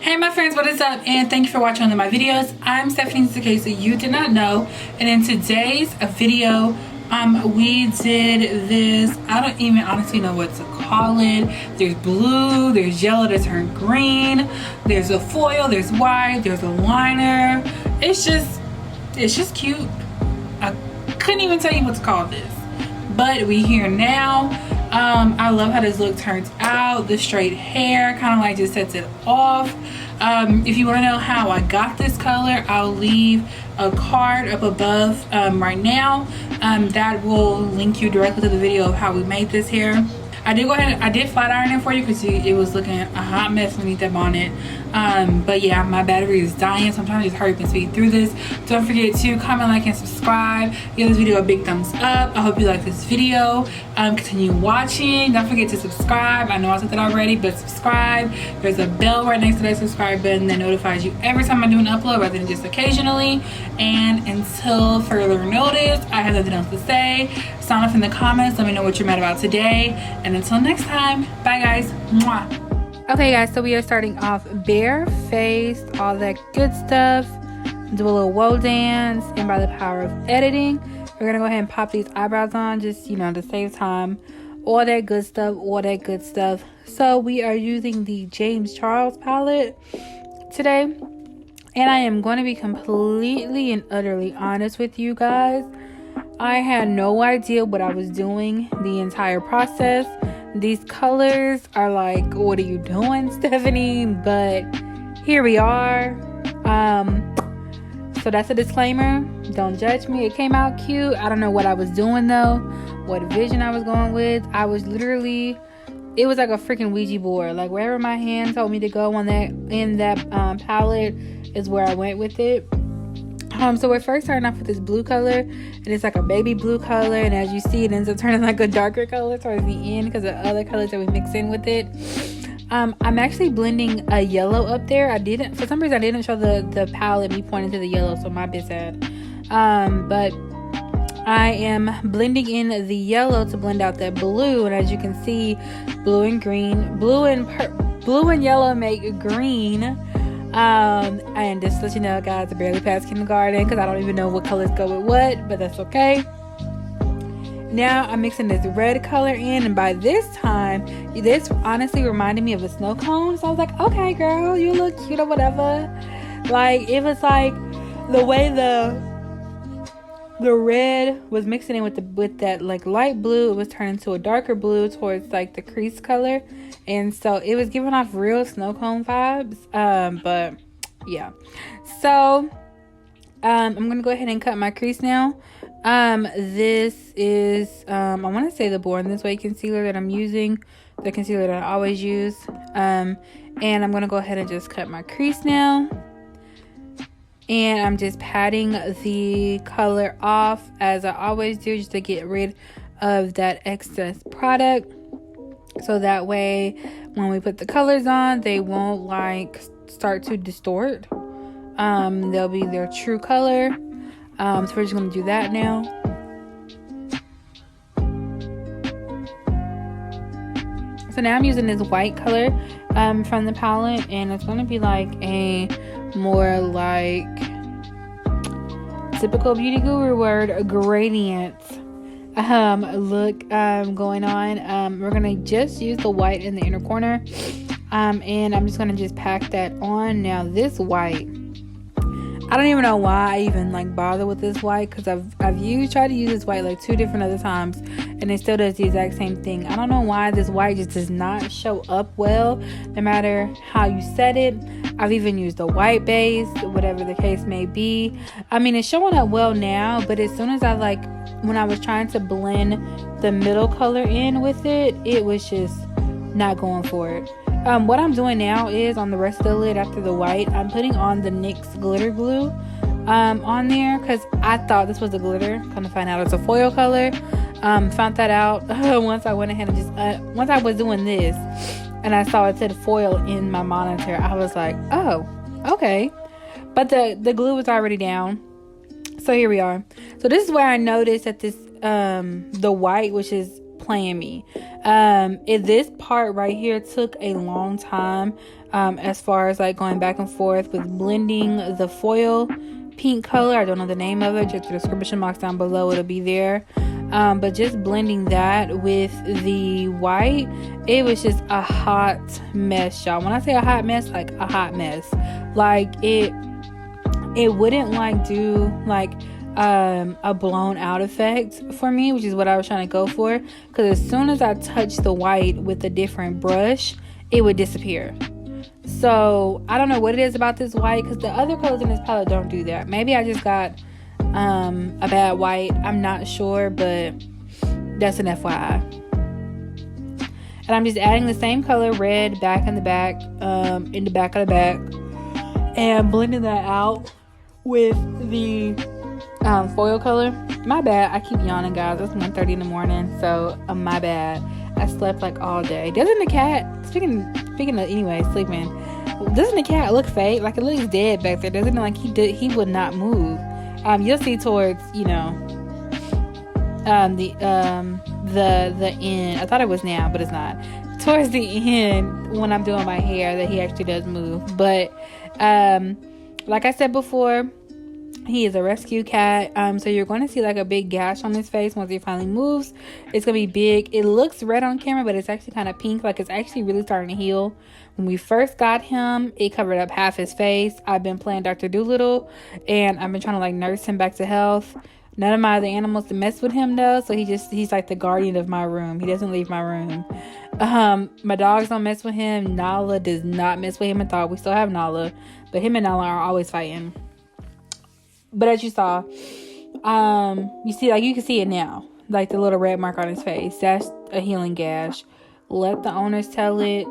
Hey my friends, what is up? And thank you for watching one of my videos. I'm Stephanie, in case you did not know. And in today's video, we did this, I don't even honestly know what to call it. There's blue, there's yellow that turned green, there's a foil, there's white, there's a liner. It's just cute. I couldn't even tell you what to call this. But we here now. I love how this look turns out. The straight hair kind of like just sets it off. If you want to know how I got this color, I'll leave a card up above right now that will link you directly to the video of how we made this hair. I did flat iron it for you because it was looking a hot mess underneath that bonnet. But yeah, my battery is dying, so I'm trying to just hurry up and speed through this. Don't forget to comment, like, and subscribe. Give this video a big thumbs up. I hope you like this video. Continue watching. Don't forget to subscribe. I know I said that already, but subscribe. There's a bell right next to that subscribe button that notifies you every time I do an upload rather than just occasionally. And until further notice, I have nothing else to say. Sound off in the comments. Let me know what you're mad about today. And until next time, bye guys. Mwah. Okay guys, so we are starting off bare-faced, all that good stuff. Do a little woe dance, and by the power of editing, we're gonna go ahead and pop these eyebrows on, just, you know, to save time. All that good stuff, all that good stuff. So we are using the James Charles palette today. And I am going to be completely and utterly honest with you guys. I had no idea what I was doing the entire process. These colors are like, what are you doing, Stephanie? But here we are. So that's a disclaimer. Don't judge me. It came out cute. I don't know what I was doing though, what vision I was going with. I was literally, it was like a freaking Ouija board. Like wherever my hand told me to go on that, in that palette is where I went with it. So we're first starting off with this blue color, and it's like a baby blue color, and as you see, it ends up turning like a darker color towards the end because of other colors that we mix in with it. I'm actually blending a yellow up there. For some reason I didn't show the palette me pointing to the yellow, so my bad sad. But I am blending in the yellow to blend out that blue, and as you can see, blue and yellow make green. And just to let you know, guys, I barely passed kindergarten because I don't even know what colors go with what, but that's okay. Now I'm mixing this red color in, and by this time, this honestly reminded me of a snow cone. So I was like, okay, girl, you look cute or whatever. Like, it was like the way the red was mixing in with that like light blue, it was turning to a darker blue towards like the crease color, and so it was giving off real snow cone vibes. But yeah, so I'm gonna go ahead and cut my crease now. This is I want to say the Born This Way concealer that I'm using, the concealer that I always use. And I'm gonna go ahead and just cut my crease now. And I'm just patting the color off as I always do, just to get rid of that excess product. So that way, when we put the colors on, they won't like start to distort. They'll be their true color. So we're just gonna do that now. So now I'm using this white color from the palette, and it's gonna be like a more like typical beauty guru word, a gradient look going on. We're gonna just use the white in the inner corner, and I'm just gonna just pack that on. Now this white, I don't even know why I even like bother with this white, because I've tried to use this white like 2 different other times, and it still does the exact same thing. I don't know why this white just does not show up well, no matter how you set it. I've even used a white base, whatever the case may be. I mean, it's showing up well now, but as soon as when I was trying to blend the middle color in with it, it was just not going for it. What I'm doing now is on the rest of the lid after the white, I'm putting on the NYX glitter glue on there, because I thought this was a glitter. Come to find out it's a foil color. Found that out once I went ahead and just once I was doing this and I saw it said foil in my monitor, I was like, oh, okay. But the glue was already down, so here we are. So this is where I noticed that this the white, which is playing me. This part right here took a long time, as far as like going back and forth with blending the foil pink color. I don't know the name of it. Just the description box down below, it'll be there. But just blending that with the white, it was just a hot mess, y'all. When I say a hot mess, like a hot mess, like it wouldn't like do like a blown out effect for me, which is what I was trying to go for, because as soon as I touched the white with a different brush, it would disappear. So I don't know what it is about this white, because the other colors in this palette don't do that. Maybe I just got a bad white, I'm not sure, but that's an FYI. And I'm just adding the same color, red, back in the back, in the back of the back, and blending that out with the foil color. My bad, I keep yawning, guys. It's 1:30 in the morning, so my bad. I slept like all day. Doesn't the cat, speaking of anyway, sleeping, doesn't the cat look fake? Like it looks dead back there. Doesn't it? Like he would not move. You'll see towards, you know, the end. I thought it was now, but it's not. Towards the end, when I'm doing my hair, that he actually does move. But like I said before, he is a rescue cat. So you're going to see like a big gash on his face once he finally moves. It's gonna be big. It looks red on camera, but it's actually kind of pink. Like it's actually really starting to heal. When we first got him, it covered up half his face. I've been playing Dr. Dolittle, and I've been trying to like nurse him back to health. None of my other animals to mess with him though, so he's like the guardian of my room. He doesn't leave my room. My dogs don't mess with him. Nala does not mess with him at all. We still have Nala, but him and Nala are always fighting. But as you saw, you see, like you can see it now, like the little red mark on his face. That's a healing gash. Let the owners tell it.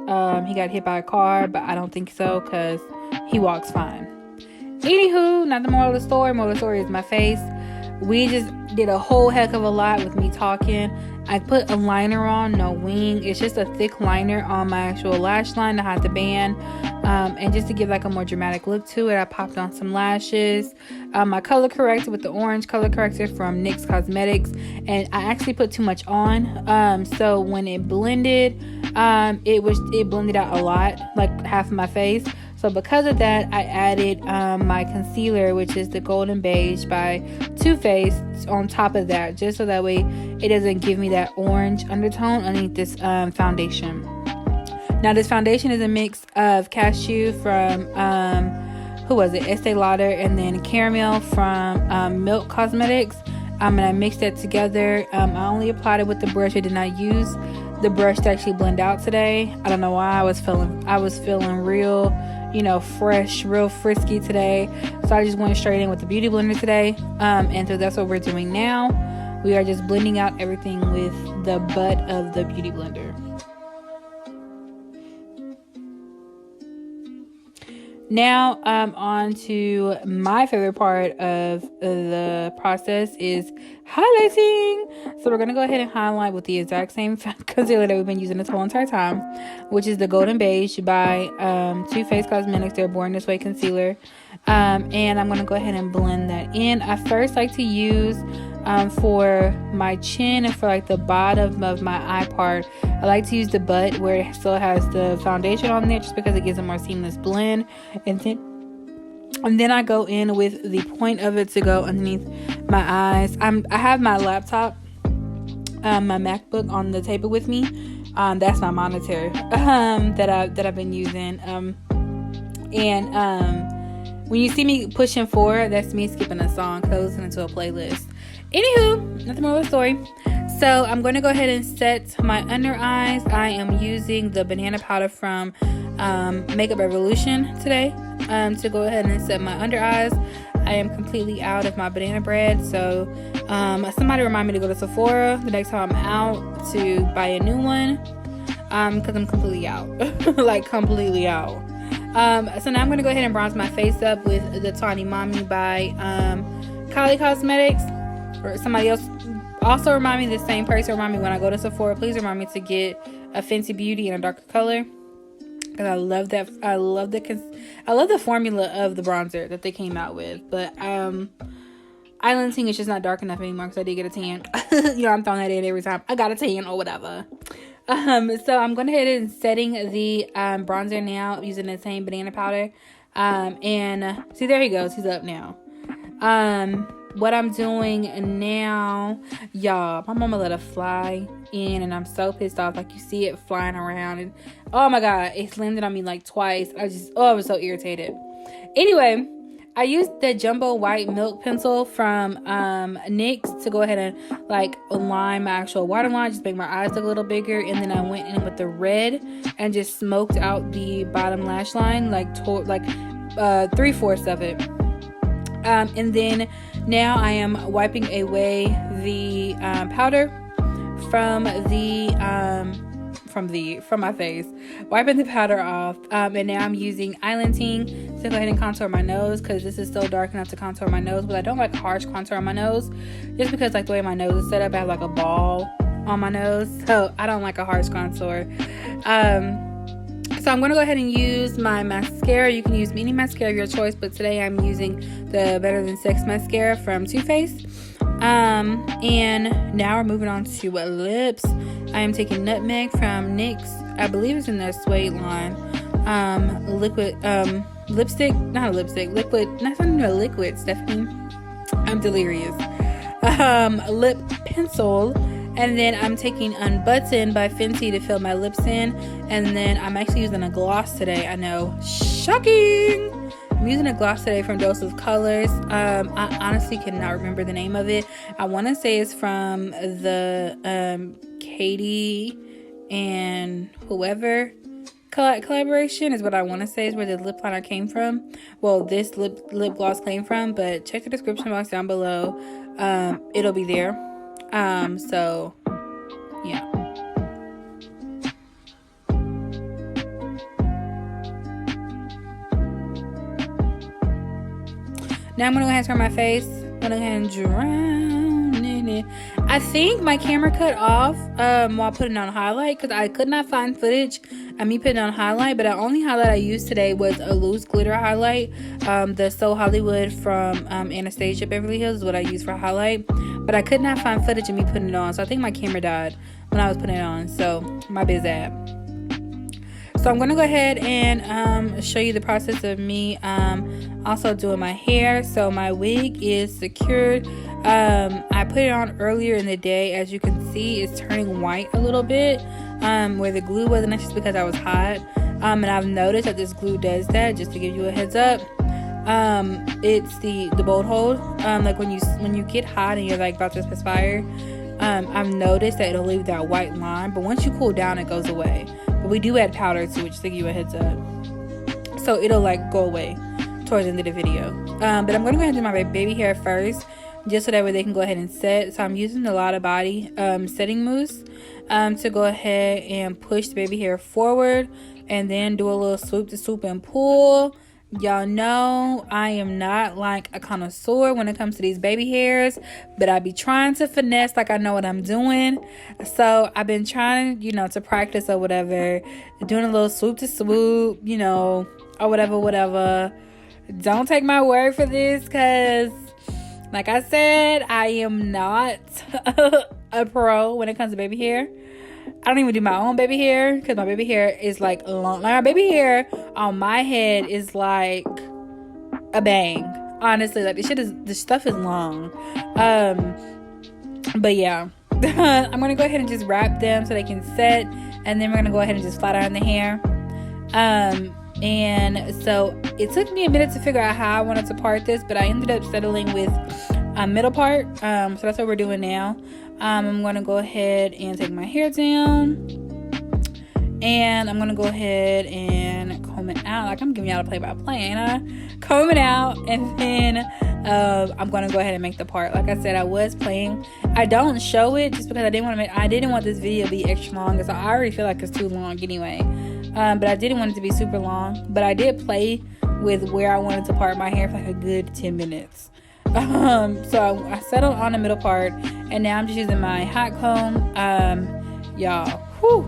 He got hit by a car, but I don't think so, because he walks fine. Anywho, not the moral of the story. Moral of the story is my face. We just did a whole heck of a lot with me talking. I put a liner on, no wing. It's just a thick liner on my actual lash line to hide the band. And just to give like a more dramatic look to it, I popped on some lashes. I color corrected with the orange color corrector from NYX Cosmetics. And I actually put too much on. So when it blended, it blended out a lot, like half of my face. So because of that, I added my concealer, which is the Golden Beige by Too Faced, on top of that, just so that way it doesn't give me that orange undertone underneath this foundation. Now this foundation is a mix of Cashew from who was it, Estee Lauder, and then Caramel from Milk Cosmetics. And I mixed that together. I only applied it with the brush. I did not use the brush to actually blend out today. I don't know why. I was feeling real, you know, fresh, real frisky today. So I just went straight in with the beauty blender today. And so that's what we're doing now. We are just blending out everything with the butt of the beauty blender. Now, on to my favorite part of the process is highlighting. So we're going to go ahead and highlight with the exact same concealer that we've been using this whole entire time, which is the Golden Beige by Too Faced Cosmetics, their Born This Way concealer. And I'm going to go ahead and blend that in. I first like to use for my chin and for like the bottom of my eye part, I like to use the butt where it still has the foundation on there, just because it gives a more seamless blend. And then I go in with the point of it to go underneath my eyes. I have my laptop, my MacBook on the table with me. That's my monitor that I've been using. When you see me pushing forward, that's me skipping a song, closing into a playlist. Anywho, nothing more of the story. So I'm going to go ahead and set my under eyes. I am using the banana powder from Makeup Revolution today to go ahead and set my under eyes. I am completely out of my banana bread, so somebody remind me to go to Sephora the next time I'm out to buy a new one, because I'm completely out. Like completely out. So now I'm going to go ahead and bronze my face up with the Tawny Mommy by Kylie Cosmetics. Or somebody else also remind me, the same person remind me when I go to Sephora, please remind me to get a Fenty Beauty in a darker color, because I love that. I love the formula of the bronzer that they came out with. But I Islanding is just not dark enough anymore because I did get a tan. You know, I'm throwing that in every time I got a tan or whatever. So I'm going ahead and setting the bronzer now using the same banana powder. And see, there he goes. He's up now. What I'm doing now, y'all, my mama let a fly in and I'm so pissed off. Like, you see it flying around and oh my god, it's landed on me like twice. I was so irritated. Anyway, I used the jumbo white milk pencil from NYX to go ahead and like align my actual waterline, just make my eyes look a little bigger. And then I went in with the red and just smoked out the bottom lash line, like 3/4 of it. And then now I am wiping away the powder from my face, wiping the powder off. And now I'm using Islanding to go ahead and contour my nose, because this is so dark enough to contour my nose. But I don't like harsh contour on my nose, just because like the way my nose is set up, I have like a ball on my nose, so I don't like a harsh contour. So I'm going to go ahead and use my mascara. You can use any mascara of your choice, but today I'm using the Better Than Sex mascara from Too Faced. And now we're moving on to lips. I am taking Nutmeg from NYX. I believe it's in their suede line. Liquid lipstick, not a lipstick, liquid, not even a liquid, Stephanie. I'm delirious. Lip pencil. And then I'm taking Unbutton by Fenty to fill my lips in. And then I'm actually using a gloss today. I know, shocking! I'm using a gloss today from Dose of Colors. I honestly cannot remember the name of it. I want to say it's from the Katie and whoever collaboration is what I want to say is where the lip liner came from. Well, this lip gloss came from, but check the description box down below. It'll be there. So yeah. Now I'm gonna go ahead and turn my face. I'm gonna go ahead and drown in it. I think my camera cut off while putting on highlight, because I could not find footage of me putting on highlight. But the only highlight I used today was a loose glitter highlight. The So Hollywood from Anastasia Beverly Hills is what I used for highlight. But I could not find footage of me putting it on, so I think my camera died when I was putting it on. So my biz app. So I'm gonna go ahead and show you the process of me also doing my hair. So my wig is secured. I put it on earlier in the day. As you can see, it's turning white a little bit where the glue wasn't. That's just because I was hot. And I've noticed that this glue does that. Just to give you a heads up. It's the bolt hold. Like when you get hot and you're like about to perspire, I've noticed that it'll leave that white line, but once you cool down, it goes away. But we do add powder to it, just to give you a heads up. So it'll like go away towards the end of the video. But I'm gonna go ahead and do my baby hair first, just so that way they can go ahead and set. So I'm using a lot of body setting mousse to go ahead and push the baby hair forward, and then do a little swoop to swoop and pull. Y'all know I am not like a connoisseur when it comes to these baby hairs, but I be trying to finesse like I know what I'm doing. So I've been trying, to practice or whatever, doing a little swoop to swoop, or whatever. Don't take my word for this, because like I said, I am not a pro when it comes to baby hair. I don't even do my own baby hair, because my baby hair is like long. Like my baby hair on my head is like a bang. Honestly, like this stuff is long. But yeah, I'm gonna go ahead and just wrap them so they can set, and then we're gonna go ahead and just flat iron the hair. And so it took me a minute to figure out how I wanted to part this, but I ended up settling with a middle part. So that's what we're doing now. I'm going to go ahead and take my hair down, and I'm going to go ahead and comb it out. Like I'm giving y'all a play-by-play, ain't I? Comb it out, and then I'm going to go ahead and make the part. Like I said, I was playing. I don't show it just because I didn't want this video to be extra long, because I already feel like it's too long anyway. But I didn't want it to be super long. But I did play with where I wanted to part my hair for like a good 10 minutes. So I settled on the middle part, and now I'm just using my hot comb. Y'all, whew,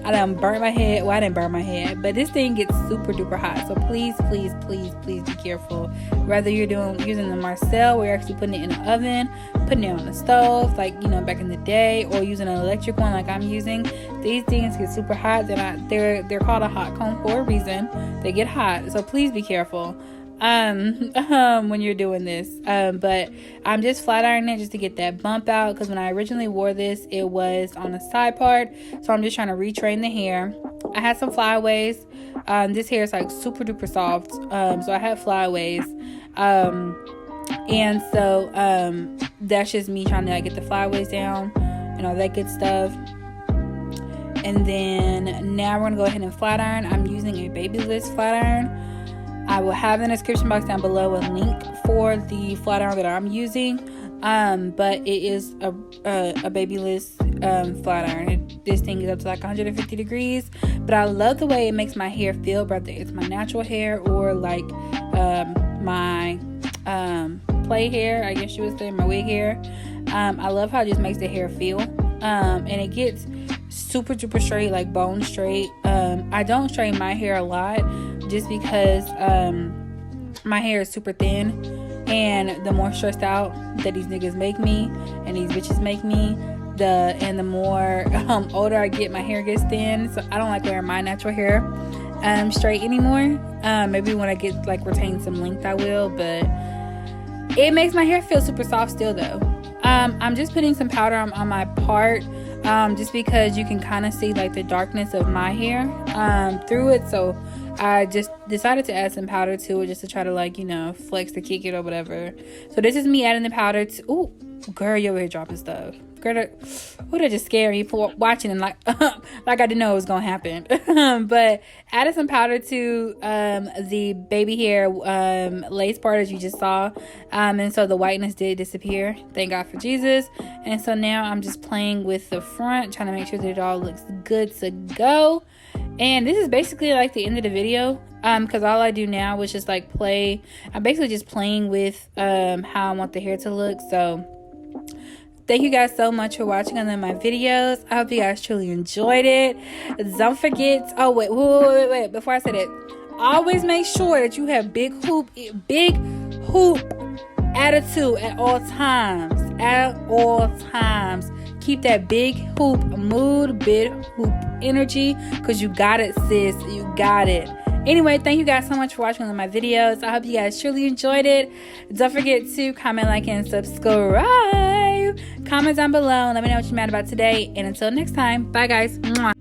I done burnt my head. Well, I didn't burn my head, but this thing gets super duper hot. So please, please, please, please be careful. Whether you're using the Marcel, where you're actually putting it in the oven, putting it on the stove, like, you know, back in the day, or using an electric one like I'm using, these things get super hot. They're called a hot comb for a reason. They get hot, so please be careful when you're doing this. But I'm just flat ironing it just to get that bump out, because when I originally wore this, it was on the side part. So I'm just trying to retrain the hair. I had some flyaways. This hair is like super duper soft, so I had flyaways, and so that's just me trying to like get the flyaways down and all that good stuff. And then now we're gonna go ahead and flat iron. I'm using a Babyliss flat iron. I will have in the description box down below a link for the flat iron that I'm using, but it is a Babyliss flat iron. This thing is up to like 150 degrees, but I love the way it makes my hair feel, whether it's my natural hair or like my play hair, I guess you would say, my wig hair. I love how it just makes the hair feel, and it gets super duper straight, like bone straight. I don't straighten my hair a lot just because my hair is super thin, and the more stressed out that these niggas make me and these bitches make me, the more older I get, my hair gets thin. So I don't like wearing my natural hair straight anymore. Maybe when I get like retain some length I will, but it makes my hair feel super soft still though. I'm just putting some powder on my part, just because you can kind of see like the darkness of my hair through it. So I just decided to add some powder to it just to try to, like, you know, flex to kick it or whatever. So this is me adding the powder to, ooh, girl, you over here dropping stuff. Girl, that just scared me for watching and like I didn't know it was gonna happen. But added some powder to the baby hair lace part, as you just saw, and so the whiteness did disappear, thank God for Jesus. And so now I'm just playing with the front, trying to make sure that it all looks good to go. And this is basically like the end of the video, because all I do now is just like play. I'm basically just playing with how I want the hair to look. So thank you guys so much for watching on my videos. I hope you guys truly enjoyed it. Don't forget, oh wait, before I say that, always make sure that you have big hoop attitude at all times. Keep that big hoop mood, big hoop energy, because you got it, sis. You got it. Anyway, thank you guys so much for watching my videos. I hope you guys truly enjoyed it. Don't forget to comment, like, and subscribe. Comment down below and let me know what you're mad about today. And until next time, bye guys. Mwah.